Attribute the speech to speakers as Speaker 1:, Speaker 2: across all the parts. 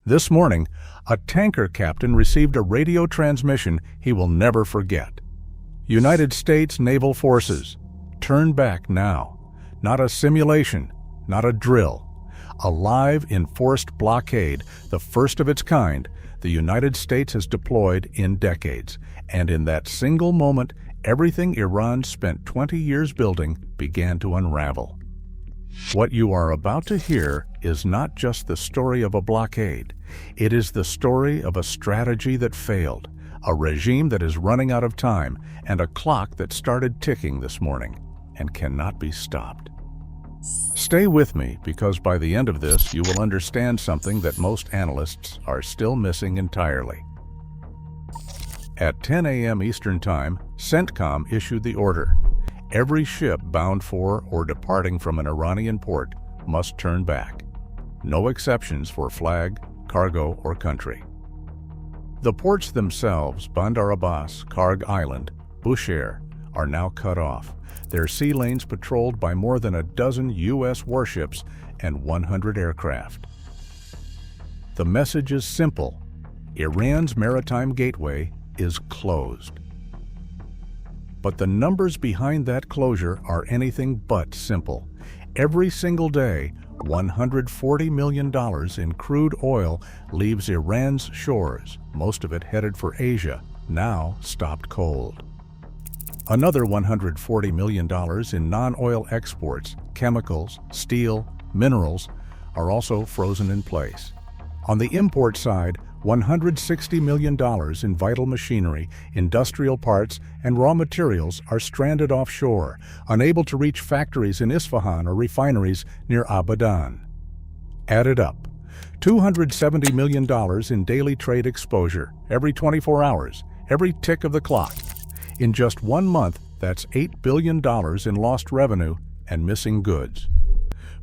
Speaker 1: This morning, a tanker captain received a radio transmission he will never forget. United States Naval Forces, turn back now. Not a simulation, not a drill. A live enforced blockade, the first of its kind, the United States has deployed in decades. And in that single moment, everything Iran spent 20 years building began to unravel. What you are about to hear is not just the story of a blockade. It is the story of a strategy that failed, a regime that is running out of time, and a clock that started ticking this morning and cannot be stopped. Stay with me, because by the end of this, you will understand something that most analysts are still missing entirely. At 10 a.m. Eastern Time, CENTCOM issued the order. Every ship bound for or departing from an Iranian port must turn back. No exceptions for flag, cargo, or country. The ports themselves, Bandar Abbas, Karg Island, Bushehr, are now cut off, their sea lanes patrolled by more than a dozen U.S. warships and 100 aircraft. The message is simple: Iran's maritime gateway is closed. But the numbers behind that closure are anything but simple. Every single day, $140 million in crude oil leaves Iran's shores, most of it headed for Asia, now stopped cold. Another $140 million in non-oil exports, chemicals, steel, minerals, are also frozen in place. On the import side, $160 million in vital machinery, industrial parts, and raw materials are stranded offshore, unable to reach factories in Isfahan or refineries near Abadan. Added up, $270 million in daily trade exposure, every 24 hours, every tick of the clock. In just 1 month, that's $8 billion in lost revenue and missing goods.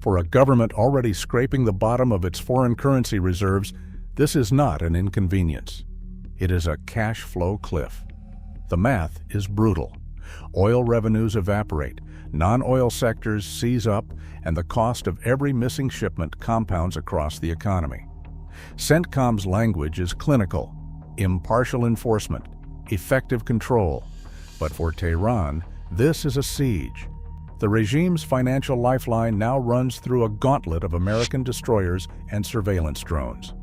Speaker 1: For a government already scraping the bottom of its foreign currency reserves, this is not an inconvenience. It is a cash flow cliff. The math is brutal. Oil revenues evaporate, non-oil sectors seize up, and the cost of every missing shipment compounds across the economy. CENTCOM's language is clinical: impartial enforcement, effective control. But for Tehran, this is a siege. The regime's financial lifeline now runs through a gauntlet of American destroyers and surveillance drones.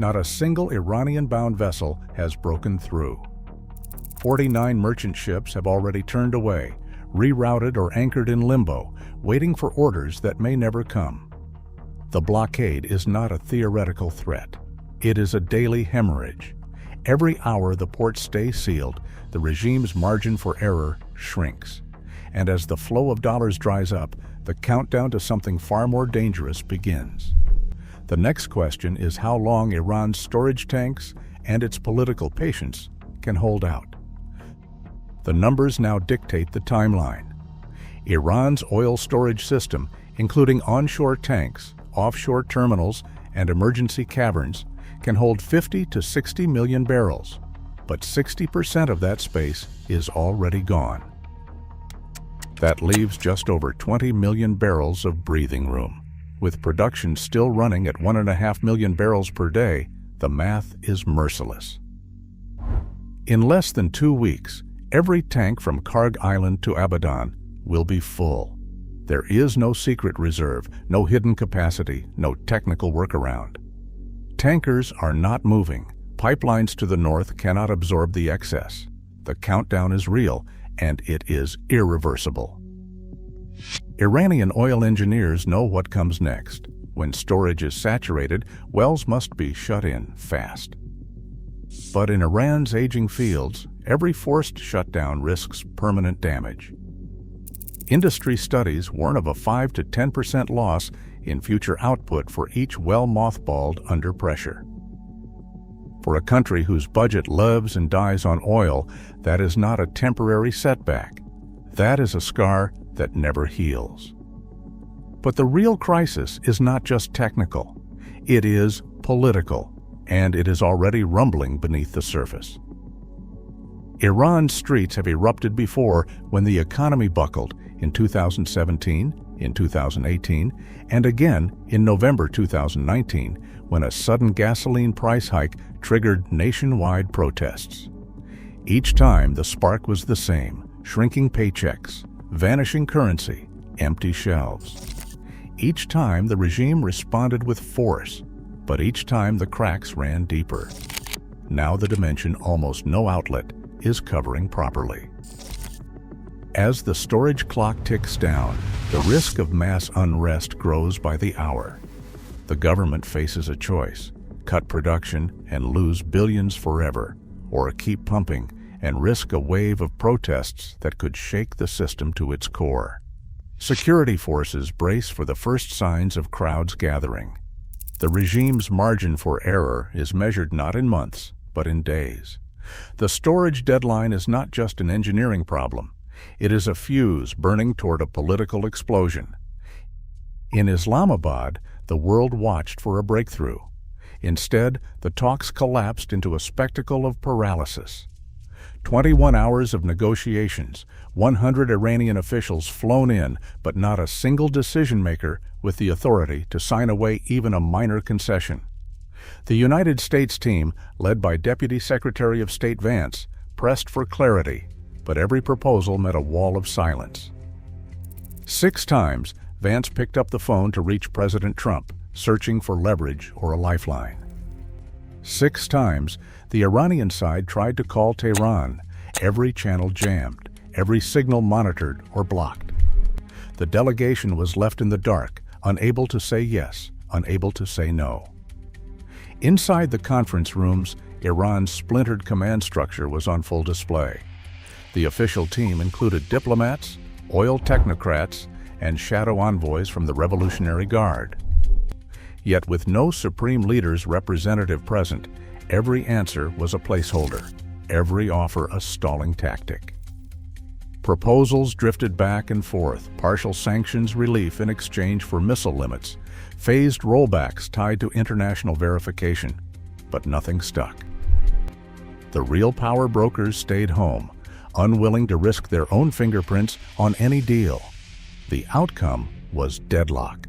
Speaker 1: Not a single Iranian-bound vessel has broken through. 49 merchant ships have already turned away, rerouted or anchored in limbo, waiting for orders that may never come. The blockade is not a theoretical threat. It is a daily hemorrhage. Every hour the ports stay sealed, the regime's margin for error shrinks. And as the flow of dollars dries up, the countdown to something far more dangerous begins. The next question is how long Iran's storage tanks and its political patience can hold out. The numbers now dictate the timeline. Iran's oil storage system, including onshore tanks, offshore terminals, and emergency caverns, can hold 50 to 60 million barrels, but 60% of that space is already gone. That leaves just over 20 million barrels of breathing room. With production still running at 1.5 million barrels per day, the math is merciless. In less than 2 weeks, every tank from Karg Island to Abadan will be full. There is no secret reserve, no hidden capacity, no technical workaround. Tankers are not moving. Pipelines to the north cannot absorb the excess. The countdown is real, and it is irreversible. Iranian oil engineers know what comes next. When storage is saturated, wells must be shut in fast. But in Iran's aging fields, every forced shutdown risks permanent damage. Industry studies warn of a 5 to 10% loss in future output for each well mothballed under pressure. For a country whose budget lives and dies on oil, that is not a temporary setback. That is a scar that never heals. But the real crisis is not just technical. It is political, and it is already rumbling beneath the surface. Iran's streets have erupted before when the economy buckled in 2017, in 2018, and again in November 2019, when a sudden gasoline price hike triggered nationwide protests. Each time the spark was the same: shrinking paychecks, vanishing currency, empty shelves. Each time the regime responded with force, but each time the cracks ran deeper. Now the dimension almost no outlet is covering properly. As the storage clock ticks down, the risk of mass unrest grows by the hour. The government faces a choice: cut production and lose billions forever, or keep pumping and risk a wave of protests that could shake the system to its core. Security forces brace for the first signs of crowds gathering. The regime's margin for error is measured not in months, but in days. The storage deadline is not just an engineering problem. It is a fuse burning toward a political explosion. In Islamabad, the world watched for a breakthrough. Instead, the talks collapsed into a spectacle of paralysis. 21 hours of negotiations, 100 Iranian officials flown in, but not a single decision-maker with the authority to sign away even a minor concession. The United States team, led by Deputy Secretary of State Vance, pressed for clarity, but every proposal met a wall of silence. 6 times, Vance picked up the phone to reach President Trump, searching for leverage or a lifeline. 6 times, the Iranian side tried to call Tehran, every channel jammed, every signal monitored or blocked. The delegation was left in the dark, unable to say yes, unable to say no. Inside the conference rooms, Iran's splintered command structure was on full display. The official team included diplomats, oil technocrats, and shadow envoys from the Revolutionary Guard. Yet with no supreme leader's representative present, every answer was a placeholder, every offer a stalling tactic. Proposals drifted back and forth: partial sanctions relief in exchange for missile limits, phased rollbacks tied to international verification, but nothing stuck. The real power brokers stayed home, unwilling to risk their own fingerprints on any deal. The outcome was deadlock.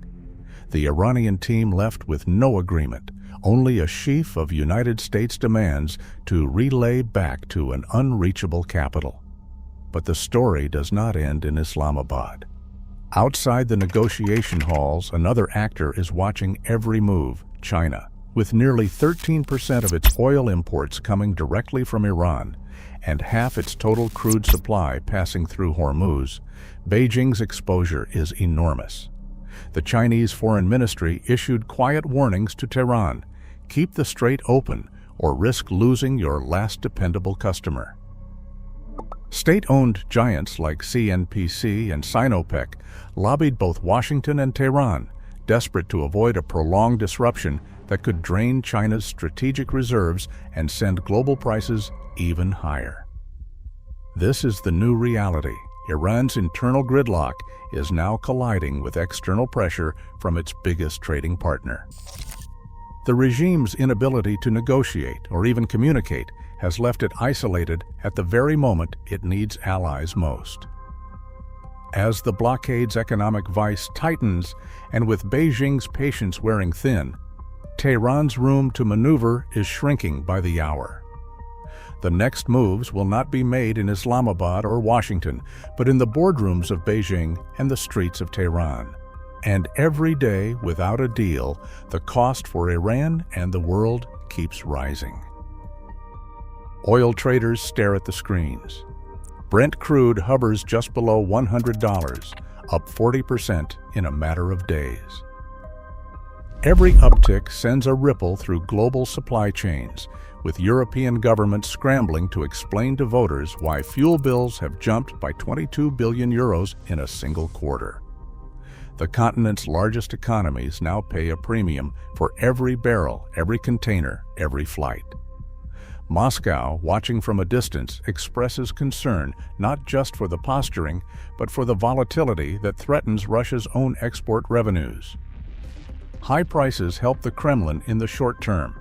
Speaker 1: The Iranian team left with no agreement, only a sheaf of United States demands to relay back to an unreachable capital. But the story does not end in Islamabad. Outside the negotiation halls, another actor is watching every move: China. With nearly 13% of its oil imports coming directly from Iran and half its total crude supply passing through Hormuz, Beijing's exposure is enormous. The Chinese Foreign Ministry issued quiet warnings to Tehran: keep the strait open or risk losing your last dependable customer. State-owned giants like CNPC and Sinopec lobbied both Washington and Tehran, desperate to avoid a prolonged disruption that could drain China's strategic reserves and send global prices even higher. This is the new reality. Iran's internal gridlock is now colliding with external pressure from its biggest trading partner. The regime's inability to negotiate or even communicate has left it isolated at the very moment it needs allies most. As the blockade's economic vice tightens, and with Beijing's patience wearing thin, Tehran's room to maneuver is shrinking by the hour. The next moves will not be made in Islamabad or Washington, but in the boardrooms of Beijing and the streets of Tehran. And every day, without a deal, the cost for Iran and the world keeps rising. Oil traders stare at the screens. Brent crude hovers just below $100, up 40% in a matter of days. Every uptick sends a ripple through global supply chains, with European governments scrambling to explain to voters why fuel bills have jumped by 22 billion euros in a single quarter. The continent's largest economies now pay a premium for every barrel, every container, every flight. Moscow, watching from a distance, expresses concern not just for the posturing, but for the volatility that threatens Russia's own export revenues. High prices help the Kremlin in the short term,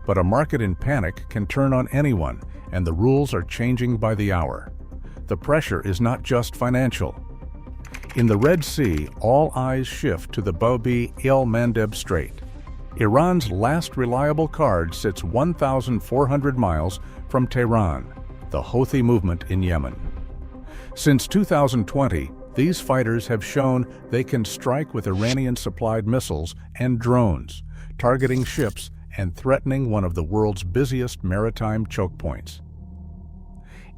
Speaker 1: but a market in panic can turn on anyone, and the rules are changing by the hour. The pressure is not just financial. In the Red Sea, all eyes shift to the Bab-el-Mandeb Strait. Iran's last reliable card sits 1,400 miles from Tehran, the Houthi movement in Yemen. Since 2020, these fighters have shown they can strike with Iranian-supplied missiles and drones, targeting ships and threatening one of the world's busiest maritime choke points.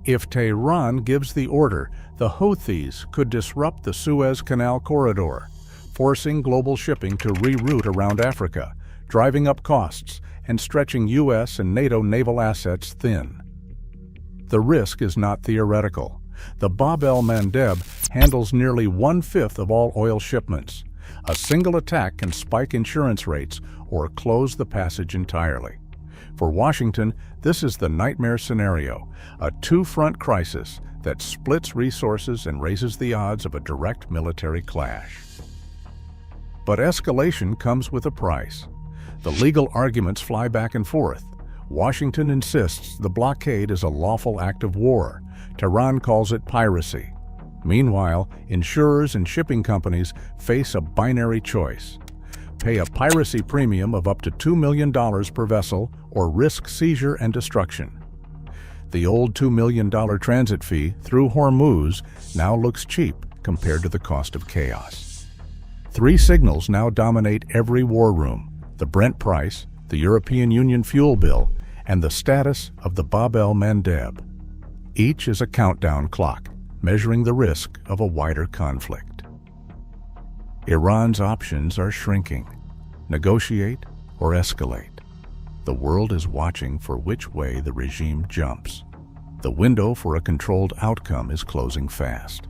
Speaker 1: If Tehran gives the order, the Houthis could disrupt the Suez Canal corridor, forcing global shipping to reroute around Africa, driving up costs and stretching U.S. and NATO naval assets thin. The risk is not theoretical. The Bab-el-Mandeb handles nearly 1/5 of all oil shipments. A single attack can spike insurance rates or close the passage entirely. For Washington, this is the nightmare scenario, a two-front crisis that splits resources and raises the odds of a direct military clash. But escalation comes with a price. The legal arguments fly back and forth. Washington insists the blockade is a lawful act of war. Tehran calls it piracy. Meanwhile, insurers and shipping companies face a binary choice: pay a piracy premium of up to $2 million per vessel or risk seizure and destruction. The old $2 million transit fee through Hormuz now looks cheap compared to the cost of chaos. Three signals now dominate every war room: the Brent price, the European Union fuel bill, and the status of the Bab-el-Mandeb. Each is a countdown clock, measuring the risk of a wider conflict. Iran's options are shrinking: negotiate or escalate. The world is watching for which way the regime jumps. The window for a controlled outcome is closing fast.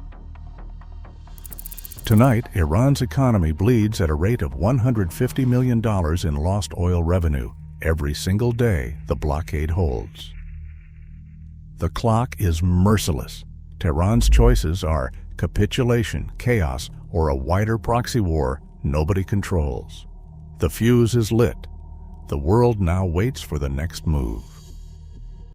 Speaker 1: Tonight, Iran's economy bleeds at a rate of $150 million in lost oil revenue every single day the blockade holds. The clock is merciless. Tehran's choices are capitulation, chaos, or a wider proxy war nobody controls. The fuse is lit. The world now waits for the next move.